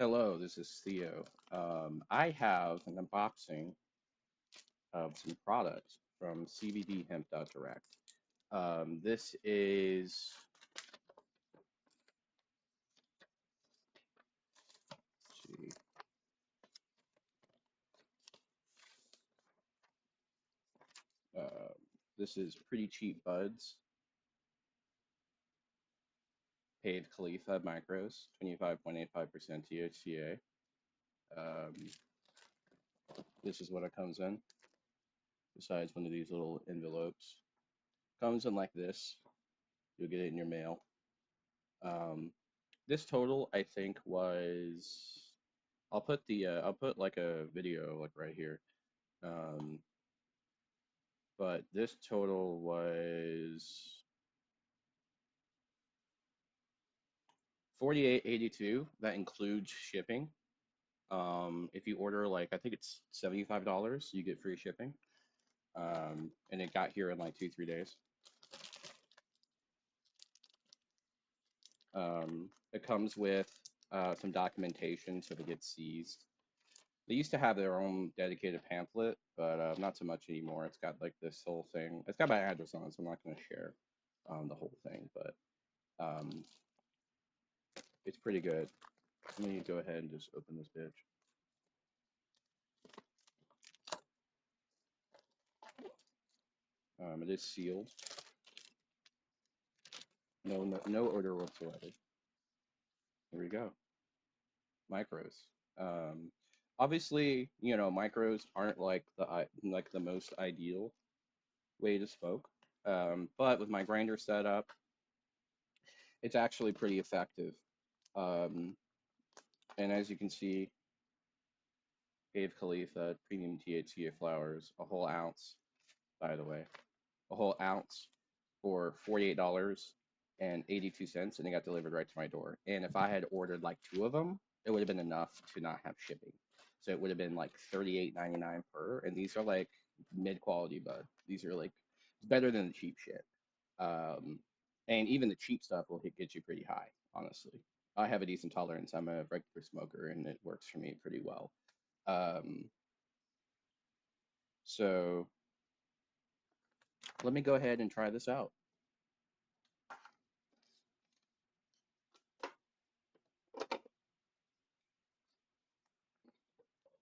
Hello, this is Theo. I have an unboxing of some products from CBD Hemp Direct. This is, let's see, uh, this is Pretty Cheap Buds, Paid Khalifa Micros, 25.85% THCA. Um, this is what it comes in, besides one of these little envelopes. Comes in like this. You'll get it in your mail. Um, this total, I think, was I'll put like a video like right here. Um, but this total was 48.82. That includes shipping. If you order like I think it's $75, you get free shipping. And it got here in like 2, 3 days. It comes with some documentation so if it gets seized. They used to have their own dedicated pamphlet, but not so much anymore. It's got like this whole thing. It's got my address on it, so I'm not going to share the whole thing, but um, it's pretty good. Let me go ahead and just open this bitch. It is sealed. No odor whatsoever. Here we go. Micros. Um, Obviously, micros aren't like the most ideal way to smoke. But with my grinder setup, it's actually pretty effective. Um, and as you can see, Cave Khalifa premium THCA flowers, a whole ounce, by the way, a whole ounce for $48.82, and it got delivered right to my door. And if I had ordered like two of them, it would have been enough to not have shipping. So it would have been like $38.99 per, and these are like mid-quality bud. These are like it's better than the cheap shit. Um, and even the cheap stuff will get you pretty high, honestly. I have a decent tolerance. I'm a regular smoker, and it works for me pretty well. Um, so let me go ahead and try this out.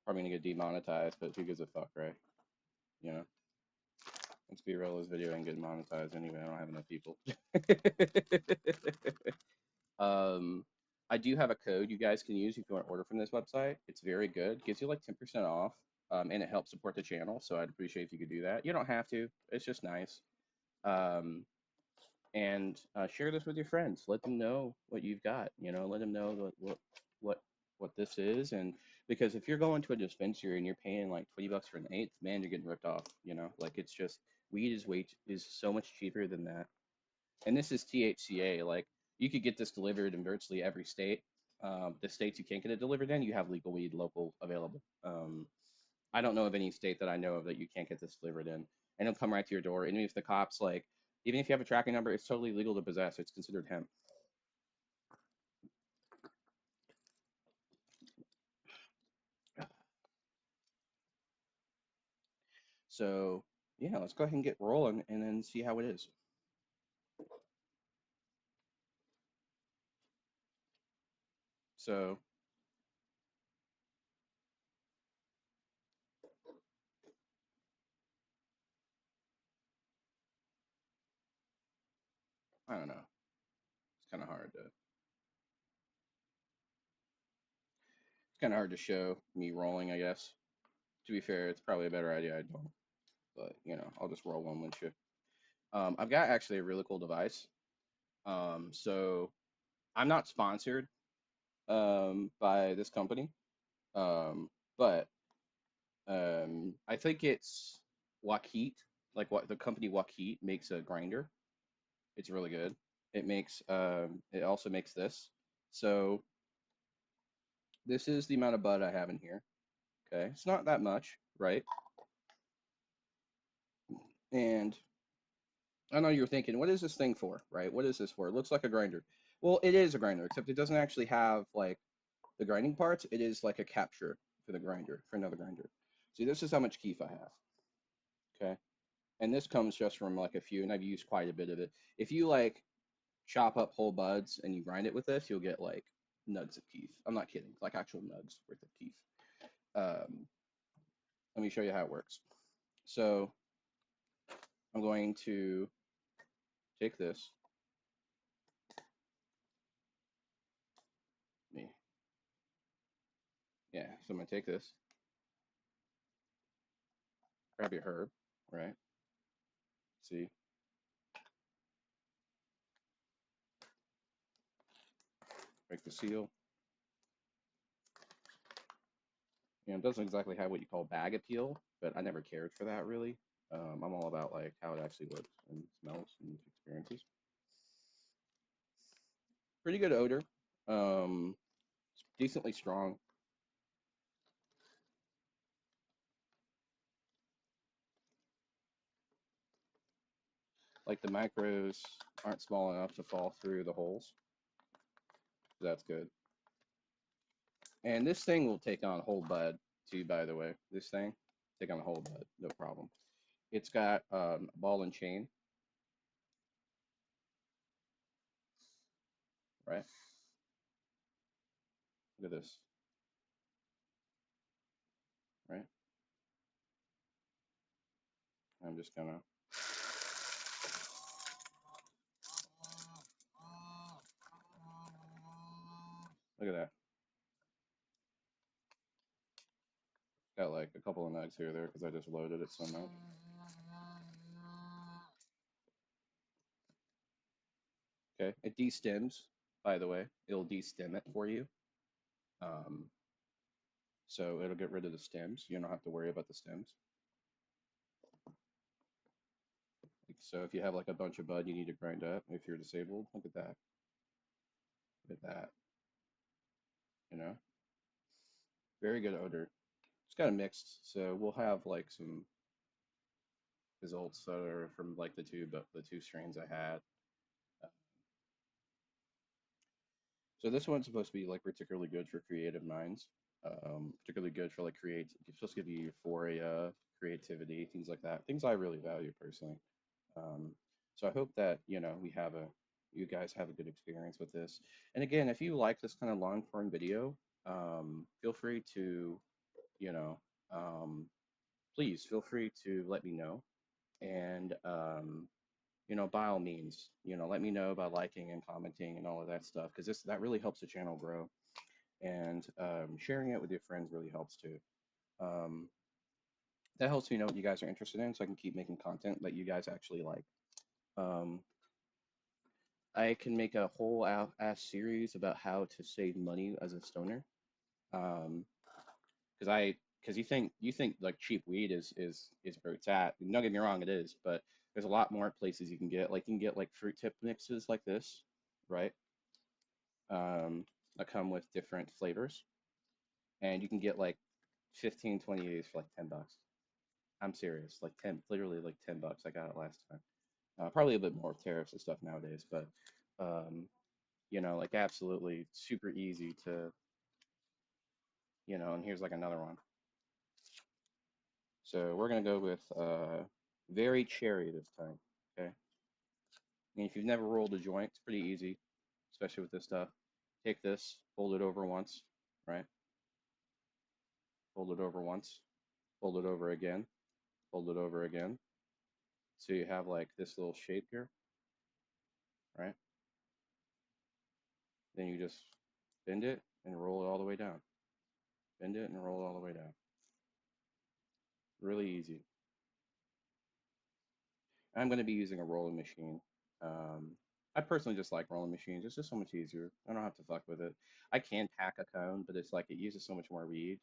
Probably gonna get demonetized, but who gives a fuck, right? You know, let's be real, this video ain't getting monetized anyway. I don't have enough people. um, I do have a code you guys can use if you want to order from this website. It's very good. Gives you like 10% off, and it helps support the channel. So I'd appreciate if you could do that. You don't have to. It's just nice. Um, and share this with your friends. Let them know what you've got. Let them know what what this is. And because if you're going to a dispensary and you're paying like 20 bucks for an eighth, man, you're getting ripped off. Like it's just weed is so much cheaper than that. And this is THCA. Like you could get this delivered in virtually every state. The states you can't get it delivered in, you have legal weed local available. I don't know of any state that I know of that you can't get this delivered in, and it'll come right to your door. And even if the cops like, even if you have a tracking number, it's totally legal to possess. It's considered hemp. So yeah, let's go ahead and get rolling and then see how it is. So I don't know. It's kind of hard to. It's kind of hard to show me rolling. I guess. To be fair, it's probably a better idea I don't. But I'll just roll one with you. I've got actually a really cool device. So I'm not sponsored by this company. But I think it's Wakit, like what the company Wakit makes a grinder. It's really good. It also makes this. So this is the amount of bud I have in here. Okay, it's not that much, right? And I know you're thinking, what is this thing for, right? What is this for? It looks like a grinder. Well, it is a grinder, except it doesn't actually have like The grinding parts, it is like a capture for the grinder, for another grinder. See, this is how much keef I have. Okay. And this comes just from like a few, and I've used quite a bit of it. If you like chop up whole buds and you grind it with this, you'll get like nugs of keef. I'm not kidding, like actual nugs worth of keef. Um, Let me show you how it works. So I'm going to take this. Me, yeah. So I'm gonna take this, grab your herb, right? See, break the seal. You know, it doesn't exactly have what you call bag appeal, but I never cared for that really. I'm all about like how it actually looks and smells and experiences. Pretty good odor. It's decently strong. Like the macros aren't small enough to fall through the holes. So that's good. And this thing will take on a whole bud too, by the way. This thing, take on a whole bud, no problem. It's got a ball and chain, right? Look at this, right? I'm just gonna look at that. Got like a couple of nugs here or there because I just loaded it so much. Okay, it de-stems, by the way. It'll de-stem it for you. Um, so it'll get rid of the stems. You don't have to worry about the stems. Like, so if you have like a bunch of bud you need to grind up, if you're disabled, look at that. Look at that. You know, very good odor. It's kind of mixed, so we'll have like some results that are from like the two strains I had. Uh, So this one's supposed to be like particularly good for creative minds, particularly good for like create. It's supposed to give you euphoria, creativity, things like that. Things I really value personally. Um, so I hope that you guys have a good experience with this. And again, if you like this kind of long form video, feel free to you know um, please feel free to let me know. And by all means, let me know by liking and commenting and all of that stuff because this that really helps the channel grow. And sharing it with your friends really helps too. Um, that helps me know what you guys are interested in, so I can keep making content that you guys actually like. Um, I can make a whole ass series about how to save money as a stoner. Um, because you think like cheap weed is where it's at. Don't get me wrong, it is, but there's a lot more places you can get. Like you can get like fruit tip mixes like this, right? That come with different flavors, and you can get like 15, 20 of these for like $10. I'm serious, like 10, literally like $10. I got it last time. Probably a bit more with tariffs and stuff nowadays, but um, like absolutely super easy to, and here's like another one. So we're gonna go with very cherry this time, okay? And if you've never rolled a joint, it's pretty easy, especially with this stuff. Take this, fold it over once, right? Fold it over once, fold it over again, fold it over again. So you have like this little shape here, right? Then you just bend it and roll it all the way down. Bend it and roll it all the way down. Really easy. I'm going to be using a rolling machine. I personally just like rolling machines. It's just so much easier. I don't have to fuck with it. I can pack a cone, but it's like it uses so much more weed.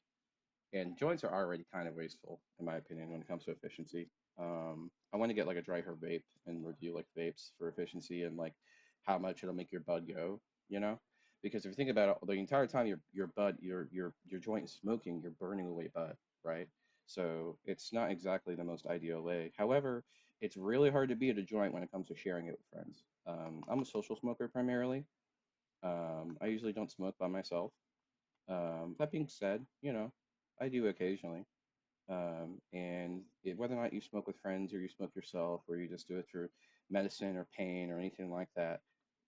And joints are already kind of wasteful, in my opinion, when it comes to efficiency. I want to get like a dry herb vape and review like vapes for efficiency and like how much it'll make your bud go, you know? Because if you think about it, the entire time your bud, your joint is smoking, you're burning away bud, right? So it's not exactly the most ideal way. However, it's really hard to beat a joint when it comes to sharing it with friends. I'm a social smoker primarily. I usually don't smoke by myself. That being said, I do occasionally. And whether or not you smoke with friends or you smoke yourself or you just do it for medicine or pain or anything like that,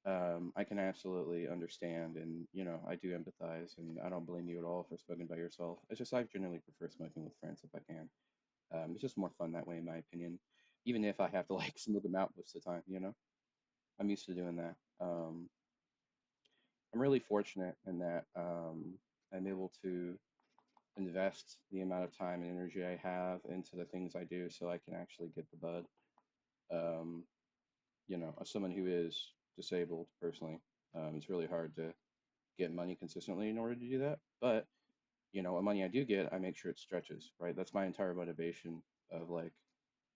I can absolutely understand and, I do empathize and I don't blame you at all for smoking by yourself. It's just I generally prefer smoking with friends if I can. It's just more fun that way, in my opinion. Even if I have to like smoke them out most of the time, I'm used to doing that. I'm really fortunate in that I'm able to invest the amount of time and energy I have into the things I do so I can actually get the bud. Um, as someone who is disabled personally, it's really hard to get money consistently in order to do that. But, what money I do get, I make sure it stretches, right? That's my entire motivation of like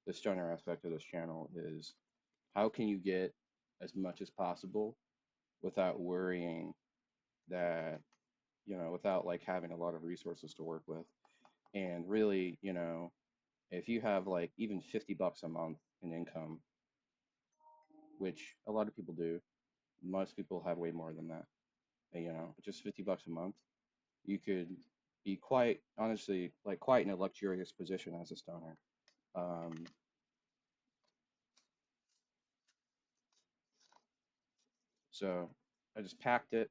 the stoner aspect of this channel is how can you get as much as possible without worrying that, without like having a lot of resources to work with. And really, if you have like even $50 a month in income, which a lot of people do, most people have way more than that. And, just $50 a month, you could be quite honestly like quite in a luxurious position as a stoner. Um, so I just packed it.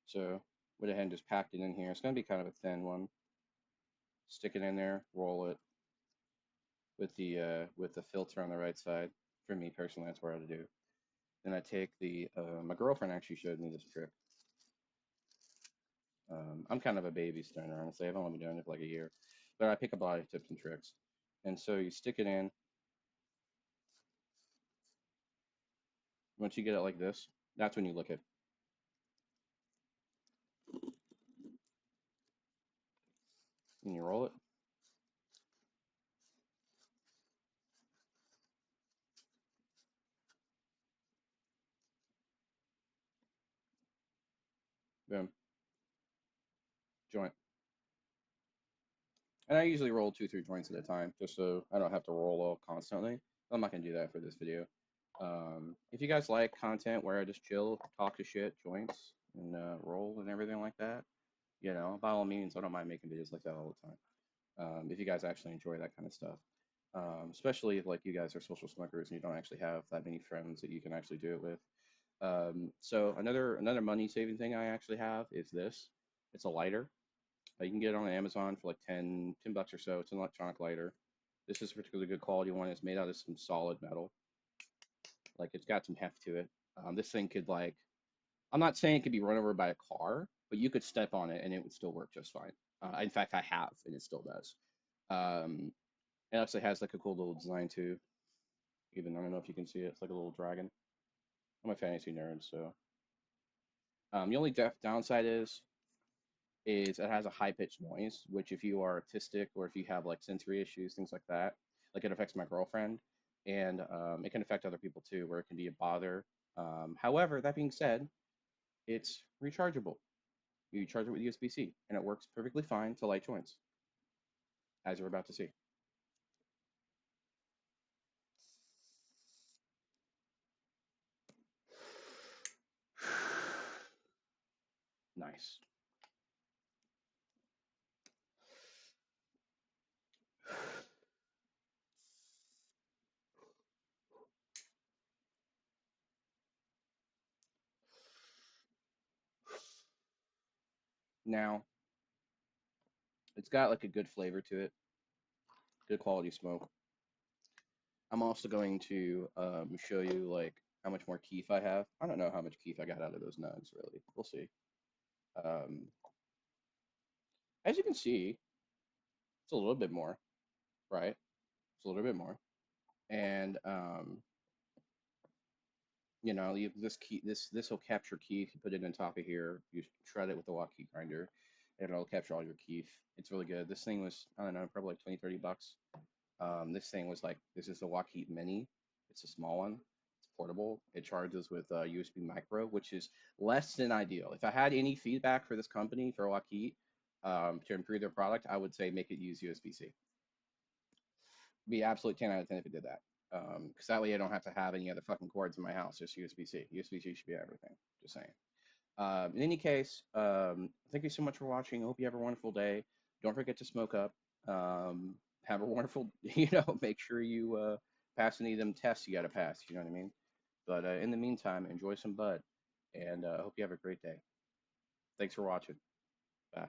So went ahead and just packed it in here. It's gonna be kind of a thin one. Stick it in there, roll it with the filter on the right side. For me personally, that's what I do. Then I take the my girlfriend actually showed me this trick. I'm kind of a baby stoner, honestly. I've only been doing it for like a year, but I pick up a lot of tips and tricks. And so you stick it in. Once you get it like this, that's when you lick it. And you roll it. Boom, joint. And I usually roll two, three joints at a time, just so I don't have to roll all constantly. I'm not gonna do that for this video. If you guys like content where I just chill, talk to shit, joints, and roll and everything like that, by all means, I don't mind making videos like that all the time. If you guys actually enjoy that kind of stuff. Especially if like you guys are social smokers and you don't actually have that many friends that you can actually do it with. So another money saving thing I actually have is this. It's a lighter. You can get it on Amazon for like $10 or so. It's an electronic lighter. This is a particularly good quality one. It's made out of some solid metal. Like it's got some heft to it. This thing could like, I'm not saying it could be run over by a car, but you could step on it and it would still work just fine. In fact, I have, and it still does. Um, it actually has like a cool little design too. Even I don't know if you can see it. It's like a little dragon. I'm a fantasy nerd, so the only downside is it has a high pitched noise, which if you are autistic or if you have like sensory issues, things like that, like it affects my girlfriend, and it can affect other people too, where it can be a bother. However, that being said, it's rechargeable. You charge it with USB-C, and it works perfectly fine to light joints, as you're about to see. Nice. Now, it's got like a good flavor to it, good quality smoke. I'm also going to show you like how much more keef I have. I don't know how much keef I got out of those nugs, really. We'll see. Um, as you can see, it's a little bit more, right? It's a little bit more. And this key, this will capture keef. You put it on top of here. You shred it with the walkie grinder, and it'll capture all your keef. It's really good. This thing was, I don't know, probably like 20, $30. This thing was like, this is the Walkie Mini. It's a small one. It's portable. It charges with USB micro, which is less than ideal. If I had any feedback for this company, for Walkie, to improve their product, I would say make it use USB-C. Be absolute 10 out of 10 if it did that. Because that way I don't have to have any other fucking cords in my house, just USB-C. USB-C should be everything. Just saying. In any case, thank you so much for watching. I hope you have a wonderful day. Don't forget to smoke up. Have a wonderful, make sure you pass any of them tests you got to pass. You know what I mean? But in the meantime, enjoy some bud, and I hope you have a great day. Thanks for watching. Bye.